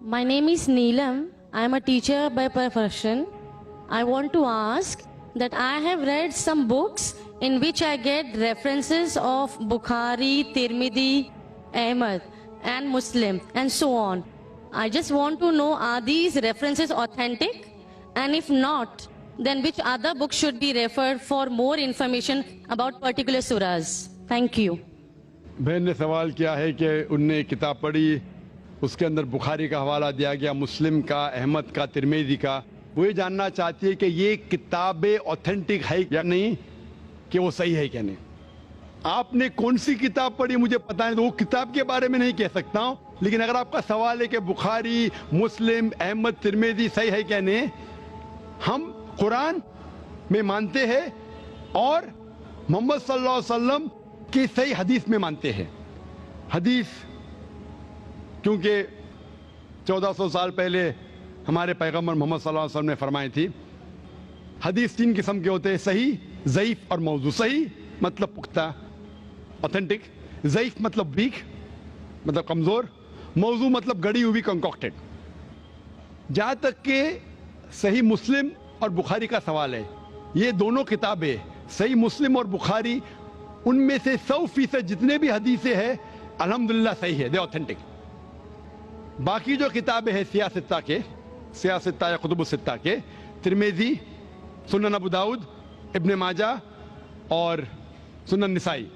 My name is Neelam. I am a teacher by profession. I want to ask that I have read some books in which I get references of Bukhari, Tirmidhi, Ahmad and Muslim and so on. I just want to know, are these references authentic? And if not, then which other book should be referred for more information about particular surahs? Thank you. बहन ने सवाल किया है कि उनने किताब पढ़ी, उसके अंदर बुखारी का हवाला दिया गया, मुस्लिम का, अहमद का, तिरमिज़ी का। वो ये जानना चाहती है कि ये किताबें ऑथेंटिक है या नहीं, कि वो सही है क्या नहीं। आपने कौन सी किताब पढ़ी मुझे पता है, तो वो किताब के बारे में नहीं कह सकता हूँ, लेकिन अगर आपका सवाल है कि बुखारी, मुस्लिम, अहमद, तिरमिज़ी सही है क्या नहीं, हम कुरान में मानते हैं और मोहम्मद सल्लल्लाहु अलैहि वसल्लम की सही हदीस में मानते हैं। हदीस क्योंकि 1400 साल पहले हमारे पैगंबर मोहम्मद सल्लल्लाहु अलैहि वसल्लम ने फरमाई थी। हदीस 3 किस्म के होते हैं, सही, ज़ईफ और मौजू। सही मतलब पुख्ता, ऑथेंटिक। ज़ईफ मतलब वीक, मतलब कमज़ोर। मौजू मतलब गड़ी हुई, कंकॉक्टेड। जहाँ तक कि सही मुस्लिम और बुखारी का सवाल है, ये दोनों किताबें, सही मुस्लिम और बुखारी, उनमें से 100% जितने भी हदीसें हैं अल्हम्दुलिल्लाह सही है, दे ऑथेंटिक। बाकी जो किताबें हैं सियासत्ता या कुतुब सित्ता के, तिरमिज़ी, सुनन अबू दाऊद, इब्न माजा और सुनन निसाई,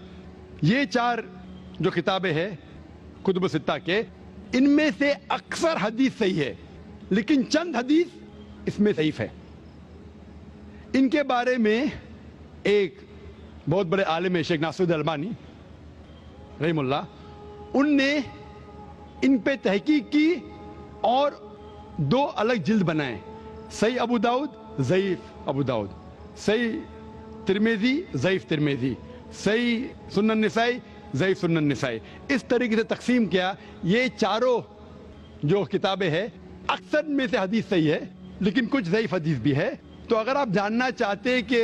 ये 4 जो किताबें हैं कुतुब सित्ता के, इनमें से अक्सर हदीस सही है, लेकिन चंद हदीस इसमें ज़ईफ है। इनके बारे में एक बहुत बड़े आलिम है शेख नासिरुद्दीन अल्बानी रहमुल्लाह, उनने इन पे तहकीक की और 2 अलग जिल्द बनाए, सही अबू दाऊद, ज़ईफ अबू दाऊद, सही तिरमिज़ी, ज़ईफ तिरमिज़ी, सही सुनन निसाई, ज़ईफ सुनन निसाई। इस तरीके से तकसीम किया। ये चारों जो किताबें हैं अक्सर में से हदीस सही है, लेकिन कुछ ज़ईफ हदीस भी है। तो अगर आप जानना चाहते हैं कि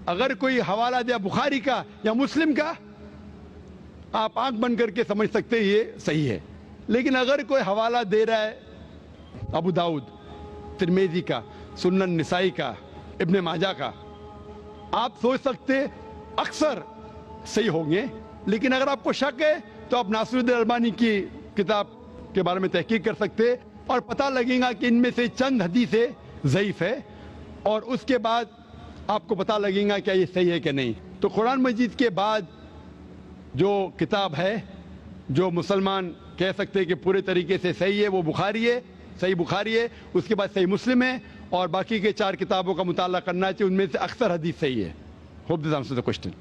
अगर कोई हवाला दिया बुखारी का या मुस्लिम का, आप आंख बंद करके समझ सकते हैं ये सही है। लेकिन अगर कोई हवाला दे रहा है अबू दाऊद, तिरमिज़ी का, सुनन निसाई का, इब्न माजा का, आप सोच सकते अक्सर सही होंगे। लेकिन अगर आपको शक है तो आप नासिरुद्दीन अल्बानी की किताब के बारे में तहकीक कर सकते और पता लगेगा कि इनमें से चंद हदीसें ज़ईफ है, और उसके बाद आपको पता लगेगा क्या ये सही है कि नहीं। तो कुरान मजीद के बाद जो किताब है जो मुसलमान कह सकते हैं कि पूरे तरीके से सही है, वो बुखारी है, सही बुखारी है। उसके बाद सही मुस्लिम है, और बाकी के 4 किताबों का मुताला करना चाहिए, उनमें से अक्सर हदीस सही है। Hope this answers the question.